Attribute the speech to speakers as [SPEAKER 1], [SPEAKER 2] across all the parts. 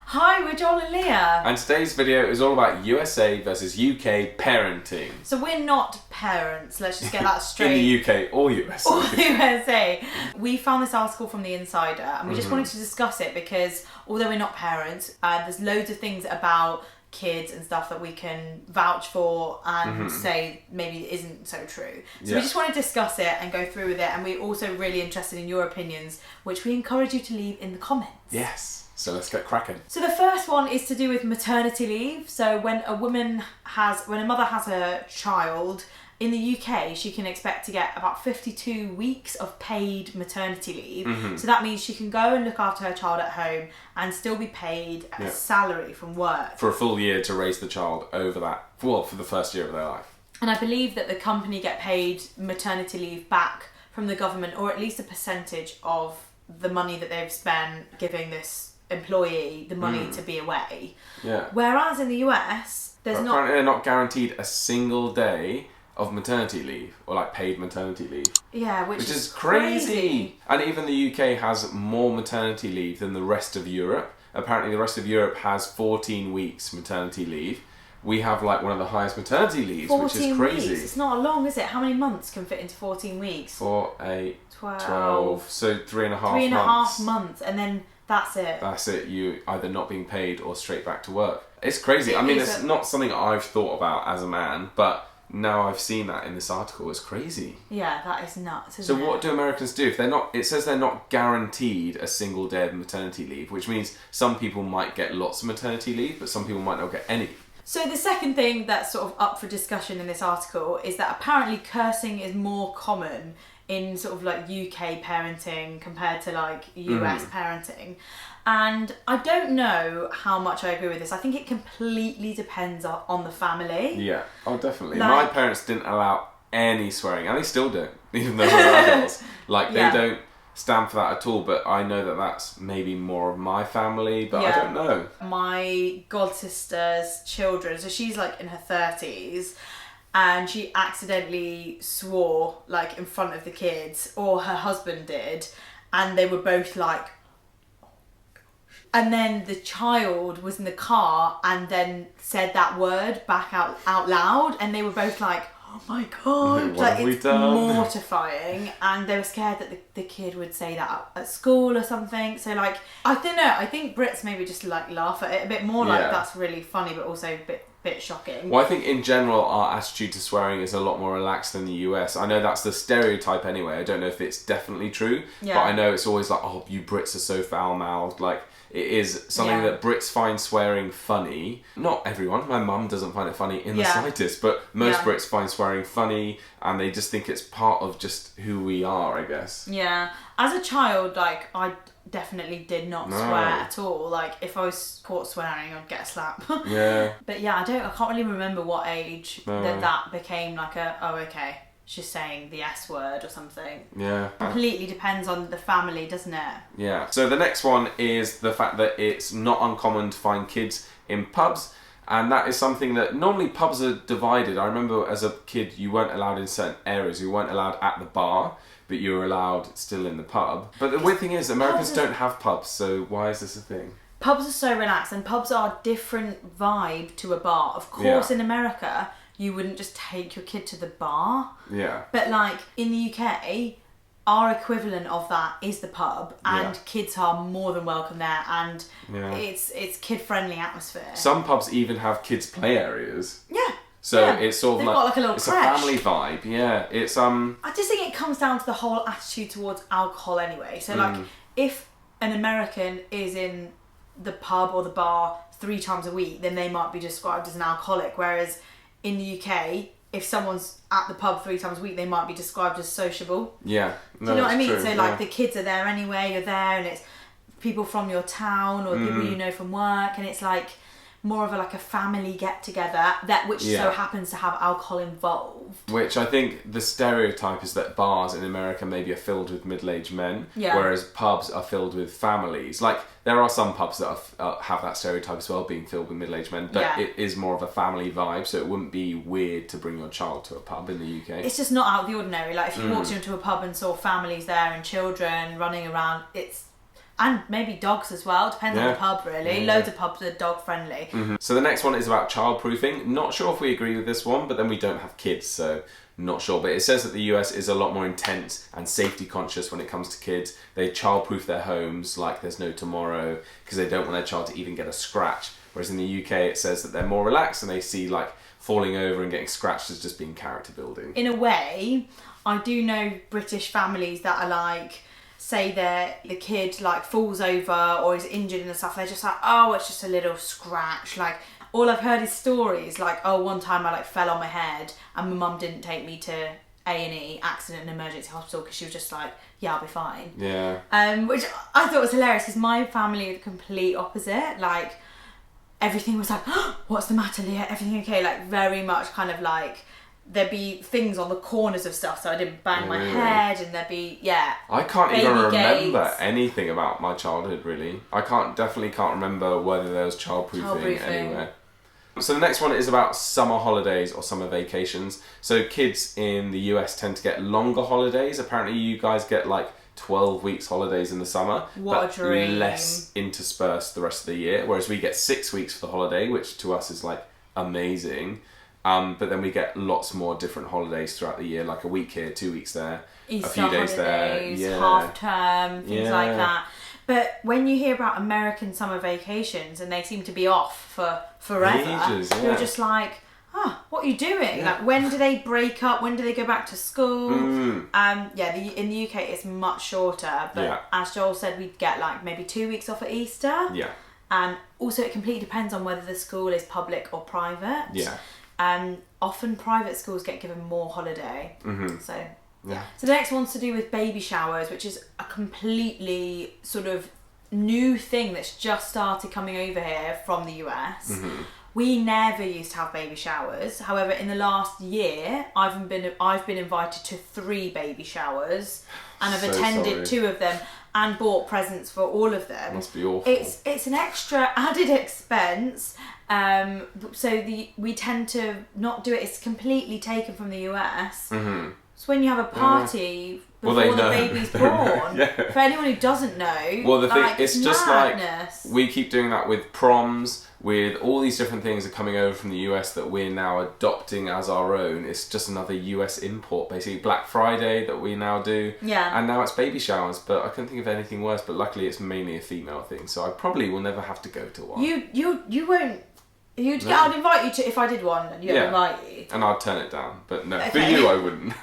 [SPEAKER 1] Hi, we're Joel and Lia.
[SPEAKER 2] And today's video is all about USA versus UK parenting.
[SPEAKER 1] So we're not parents, let's just get that straight.
[SPEAKER 2] In the UK or USA.
[SPEAKER 1] Or USA. We found this article from The Insider and we just wanted to discuss it because although we're not parents, there's loads of things about kids and stuff that we can vouch for and say maybe isn't so true. So we just want to discuss it and go through with it, and we're also really interested in your opinions, which we encourage you to leave in the comments.
[SPEAKER 2] Yes. So let's get cracking.
[SPEAKER 1] So the first one is to do with maternity leave. So when a mother has a child, in the UK, she can expect to get about 52 weeks of paid maternity leave. So that means she can go and look after her child at home and still be paid a salary from work.
[SPEAKER 2] For a full year to raise the child over that, well, for the first year of their life.
[SPEAKER 1] And I believe that the company get paid maternity leave back from the government, or at least a percentage of the money that they've spent giving this employee the money to be away.
[SPEAKER 2] Yeah.
[SPEAKER 1] Whereas in the US,
[SPEAKER 2] apparently they're not guaranteed a single day of maternity leave, or like paid maternity leave.
[SPEAKER 1] Yeah, which
[SPEAKER 2] is crazy. And even the UK has more maternity leave than the rest of Europe. Apparently the rest of Europe has 14 weeks maternity leave. We have like one of the highest maternity leaves, which is crazy.
[SPEAKER 1] Weeks. It's not long, is it? How many months can fit into 14 weeks?
[SPEAKER 2] 4, 8, 12. So 3.5 months.
[SPEAKER 1] 3.5 months, and then that's it.
[SPEAKER 2] That's it. You either not being paid or straight back to work. It's crazy. I mean, it's not something I've thought about as a man, but now I've seen that in this article. It's crazy.
[SPEAKER 1] Yeah, that is nuts,
[SPEAKER 2] So what do Americans do if they're not? It says they're not guaranteed a single day of maternity leave, which means some people might get lots of maternity leave, but some people might not get any.
[SPEAKER 1] So the second thing that's sort of up for discussion in this article is that apparently cursing is more common in sort of like UK parenting compared to like US parenting. And I don't know how much I agree with this. I think it completely depends on the family.
[SPEAKER 2] Yeah, oh definitely.
[SPEAKER 1] Like,
[SPEAKER 2] my parents didn't allow any swearing, and they still don't, even though we're adults. Like, they don't stand for that at all, but I know that that's maybe more of my family, but I don't know. My
[SPEAKER 1] god sister's children, so she's like in her 30s, and she accidentally swore like in front of the kids, or her husband did, and they were both like, and then the child was in the car and then said that word back out loud, and they were both like, oh my god,
[SPEAKER 2] like it's
[SPEAKER 1] mortifying, and they were scared that the kid would say that at school or something. So like, I don't know, I think Brits maybe just like laugh at it a bit more, like that's really funny but also a bit shocking.
[SPEAKER 2] Well, I think in general our attitude to swearing is a lot more relaxed than the US. I know that's the stereotype anyway. I don't know if it's definitely true, but I know it's always like, oh, you Brits are so foul-mouthed. Like, it is something that Brits find swearing funny. Not everyone. My mum doesn't find it funny in the slightest, but most Brits find swearing funny, and they just think it's part of just who we are, I guess.
[SPEAKER 1] Yeah. As a child, like, I definitely did not swear at all. Like, if I was caught swearing, I'd get a slap.
[SPEAKER 2] Yeah.
[SPEAKER 1] But yeah, I can't really remember what age that became like okay, she's saying the S word or something.
[SPEAKER 2] Yeah.
[SPEAKER 1] Completely depends on the family, doesn't it?
[SPEAKER 2] Yeah. So the next one is the fact that it's not uncommon to find kids in pubs, and that is something that normally pubs are divided. I remember as a kid you weren't allowed in certain areas. You weren't allowed at the bar, but you were allowed still in the pub. But the weird thing is Americans don't have pubs, so why is this a thing?
[SPEAKER 1] Pubs are so relaxed, and pubs are a different vibe to a bar. Of course, in America, you wouldn't just take your kid to the bar.
[SPEAKER 2] Yeah.
[SPEAKER 1] But like in the UK, our equivalent of that is the pub, and kids are more than welcome there, and it's kid-friendly atmosphere.
[SPEAKER 2] Some pubs even have kids' play areas.
[SPEAKER 1] Yeah.
[SPEAKER 2] So it's sort of
[SPEAKER 1] They've got like a little
[SPEAKER 2] it's
[SPEAKER 1] creche.
[SPEAKER 2] a family vibe. Yeah. It's
[SPEAKER 1] I just think it comes down to the whole attitude towards alcohol anyway. So like if an American is in the pub or the bar 3 times a week, then they might be described as an alcoholic, whereas in the UK, if someone's at the pub 3 times a week, they might be described as sociable.
[SPEAKER 2] Yeah.
[SPEAKER 1] Do you know what I mean? True. So like the kids are there anyway, you're there, and it's people from your town or people you know from work, and it's like more of a family get together which so happens to have alcohol involved. Which
[SPEAKER 2] I think the stereotype is that bars in America maybe are filled with middle-aged men, whereas pubs are filled with families. Like, there are some pubs that have that stereotype as well, being filled with middle-aged men, but it is more of a family vibe, so it wouldn't be weird to bring your child to a pub in the UK.
[SPEAKER 1] It's just not out of the ordinary. Like, if you walked into a pub and saw families there and children running around, it's and maybe dogs as well, depends on the pub really. Loads of pubs are dog friendly.
[SPEAKER 2] So the next one is about childproofing. Not sure if we agree with this one, but then we don't have kids, so not sure. But it says that the US is a lot more intense and safety conscious when it comes to kids. They childproof their homes like there's no tomorrow because they don't want their child to even get a scratch. Whereas in the UK it says that they're more relaxed and they see like falling over and getting scratched as just being character building.
[SPEAKER 1] In a way, I do know British families that are like, say the kid like falls over or is injured and stuff, they're just like, oh, it's just a little scratch. Like, all I've heard is stories like, oh, one time I like fell on my head and my mum didn't take me to A&E, accident and emergency hospital, because she was just like, yeah, I'll be fine.
[SPEAKER 2] Yeah.
[SPEAKER 1] Which I thought was hilarious, because my family are the complete opposite. Like, everything was like, oh, what's the matter, Leah? Everything okay? Like, very much kind of like, there'd be things on the corners of stuff so I didn't bang my head, and there'd be,
[SPEAKER 2] I can't even remember
[SPEAKER 1] gates.
[SPEAKER 2] anything about my childhood, really. I definitely can't remember whether there was childproofing anywhere. So the next one is about summer holidays or summer vacations. So kids in the US tend to get longer holidays. Apparently you guys get like 12 weeks holidays in the summer.
[SPEAKER 1] What a dream.
[SPEAKER 2] Less interspersed the rest of the year. Whereas we get 6 weeks for the holiday, which to us is like amazing. But then we get lots more different holidays throughout the year, like a week here, 2 weeks there,
[SPEAKER 1] Easter
[SPEAKER 2] a few days
[SPEAKER 1] holidays,
[SPEAKER 2] there.
[SPEAKER 1] half term, things like that. But when you hear about American summer vacations and they seem to be off for forever,
[SPEAKER 2] Ages,
[SPEAKER 1] you're just like, what are you doing? Like, when do they break up? When do they go back to school? In the UK it's much shorter, but as Joel said, we'd get like maybe 2 weeks off at Easter.
[SPEAKER 2] Yeah.
[SPEAKER 1] And also it completely depends on whether the school is public or private.
[SPEAKER 2] Yeah.
[SPEAKER 1] Often private schools get given more holiday. So
[SPEAKER 2] yeah.
[SPEAKER 1] So the next one's to do with baby showers, which is a completely sort of new thing that's just started coming over here from the US. We never used to have baby showers. However, in the last year, I've been invited to 3 baby showers, and I've attended 2 of them and bought presents for all of them.
[SPEAKER 2] Must be awful.
[SPEAKER 1] It's an extra added expense. We tend to not do it. It's completely taken from the US. So when you have a party before the baby's born, for anyone who doesn't know,
[SPEAKER 2] well, the thing, it's just like
[SPEAKER 1] madness.
[SPEAKER 2] We keep doing that with proms, with all these different things that are coming over from the US that we're now adopting as our own. It's just another US import, basically. Black Friday that we now do, and now it's baby showers. But I couldn't think of anything worse. But luckily, it's mainly a female thing, so I probably will never have to go to one.
[SPEAKER 1] You won't. I'd invite you to, if I did one, and you'd invite you.
[SPEAKER 2] And I'd turn it down, but no, for you I wouldn't.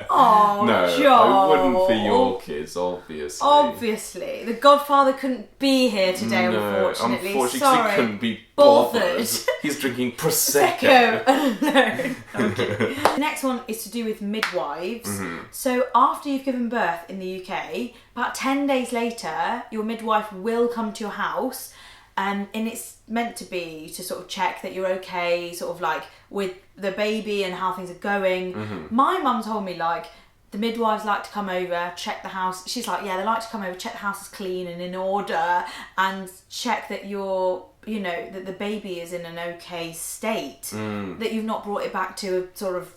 [SPEAKER 1] Oh,
[SPEAKER 2] no,
[SPEAKER 1] Joel.
[SPEAKER 2] I wouldn't for your kids, obviously.
[SPEAKER 1] Obviously. The Godfather couldn't be here today, unfortunately. Sorry.
[SPEAKER 2] He couldn't be bothered. He's drinking Prosecco.
[SPEAKER 1] No, the next one is to do with midwives. So after you've given birth in the UK, about 10 days later, your midwife will come to your house. And it's meant to be to sort of check that you're okay, sort of like with the baby and how things are going. My mum told me like the midwives like to come over, check the house. She's like, they like to come over, check the house is clean and in order, and check that that the baby is in an okay state, that you've not brought it back to a sort of,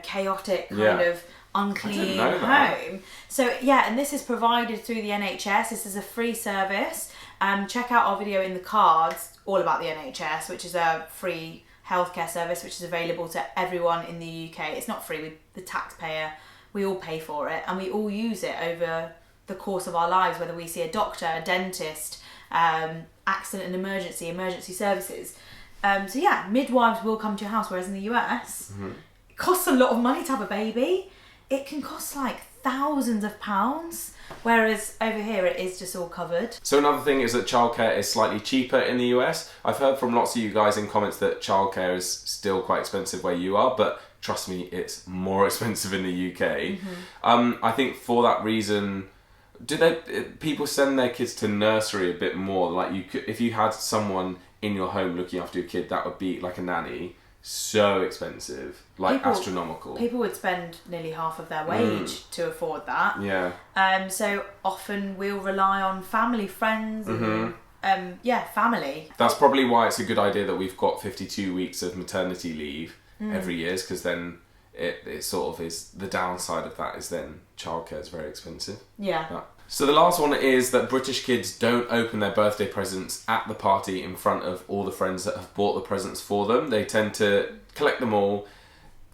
[SPEAKER 1] chaotic kind of unclean home. So and this is provided through the NHS. This is a free service. Check out our video in the cards all about the NHS, which is a free healthcare service which is available to everyone in the UK. It's not free, the taxpayer, we all pay for it, and we all use it over the course of our lives, whether we see a doctor, a dentist, accident and emergency services. Midwives will come to your house, whereas in the US, it costs a lot of money to have a baby. It can cost like thousands of pounds, whereas over here it is just all covered.
[SPEAKER 2] So another thing is that childcare is slightly cheaper in the US. I've heard from lots of you guys in comments that childcare is still quite expensive where you are, but trust me, it's more expensive in the UK. I think for that reason, people send their kids to nursery a bit more? Like if you had someone in your home looking after your kid, that would be like a nanny. So expensive, astronomical.
[SPEAKER 1] People would spend nearly half of their wage to afford that.
[SPEAKER 2] Yeah.
[SPEAKER 1] So often we'll rely on family, friends, and family.
[SPEAKER 2] That's probably why it's a good idea that we've got 52 weeks of maternity leave every year, because then it sort of is, the downside of that is then childcare is very expensive.
[SPEAKER 1] Yeah.
[SPEAKER 2] So the last one is that British kids don't open their birthday presents at the party in front of all the friends that have bought the presents for them. They tend to collect them all,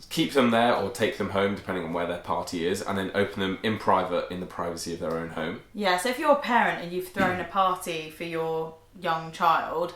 [SPEAKER 2] keep them there or take them home depending on where their party is, and then open them in private in the privacy of their own home.
[SPEAKER 1] Yeah, so if you're a parent and you've thrown a party for your young child,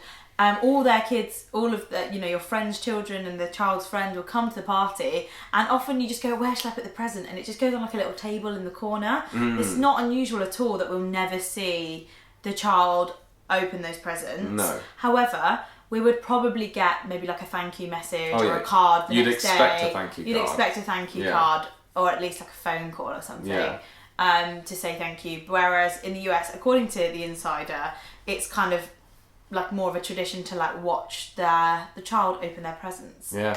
[SPEAKER 1] all their kids, all of the, your friends' children and the child's friend will come to the party, and often you just go, where shall I put the present? And it just goes on like a little table in the corner. It's not unusual at all that we'll never see the child open those presents.
[SPEAKER 2] No.
[SPEAKER 1] However, we would probably get maybe like a thank you message or a card the next day.
[SPEAKER 2] You'd expect a thank you card.
[SPEAKER 1] You'd expect a thank you card, or at least like a phone call or something to say thank you. Whereas in the US, according to the Insider, it's kind of like more of a tradition to like watch the child open their presents.
[SPEAKER 2] Yeah,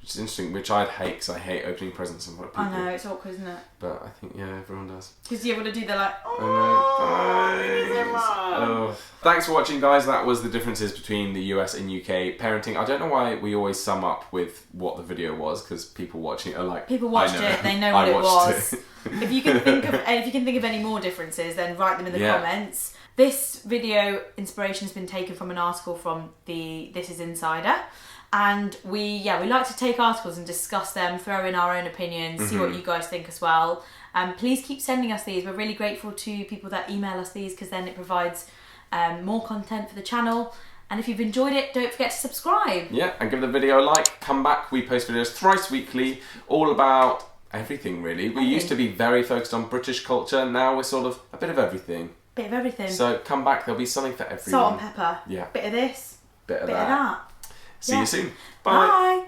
[SPEAKER 2] which is interesting, which I'd hate because I hate opening presents in front of people.
[SPEAKER 1] I know, it's awkward, isn't it?
[SPEAKER 2] But I think, everyone does.
[SPEAKER 1] Because you want to do the like,
[SPEAKER 2] thank you so much. Thanks for watching, guys. That was the differences between the US and UK parenting. I don't know why we always sum up with what the video was, because people watching it are like,
[SPEAKER 1] people watched it, they know what it was. If you can think of any more differences, then write them in the comments. This video inspiration has been taken from an article from the This Is Insider, and we like to take articles and discuss them, throw in our own opinions, see what you guys think as well. Please keep sending us these. We're really grateful to people that email us these, because then it provides more content for the channel. And if you've enjoyed it, don't forget to subscribe. Yeah, and give the video a like. Come back. We post videos thrice weekly, all about everything really. We used to be very focused on British culture. Now we're sort of a bit of everything. Bit of everything. So come back, there'll be something for everyone. Salt and pepper. Yeah. Bit of this. Bit of that. See you soon. Bye. Bye.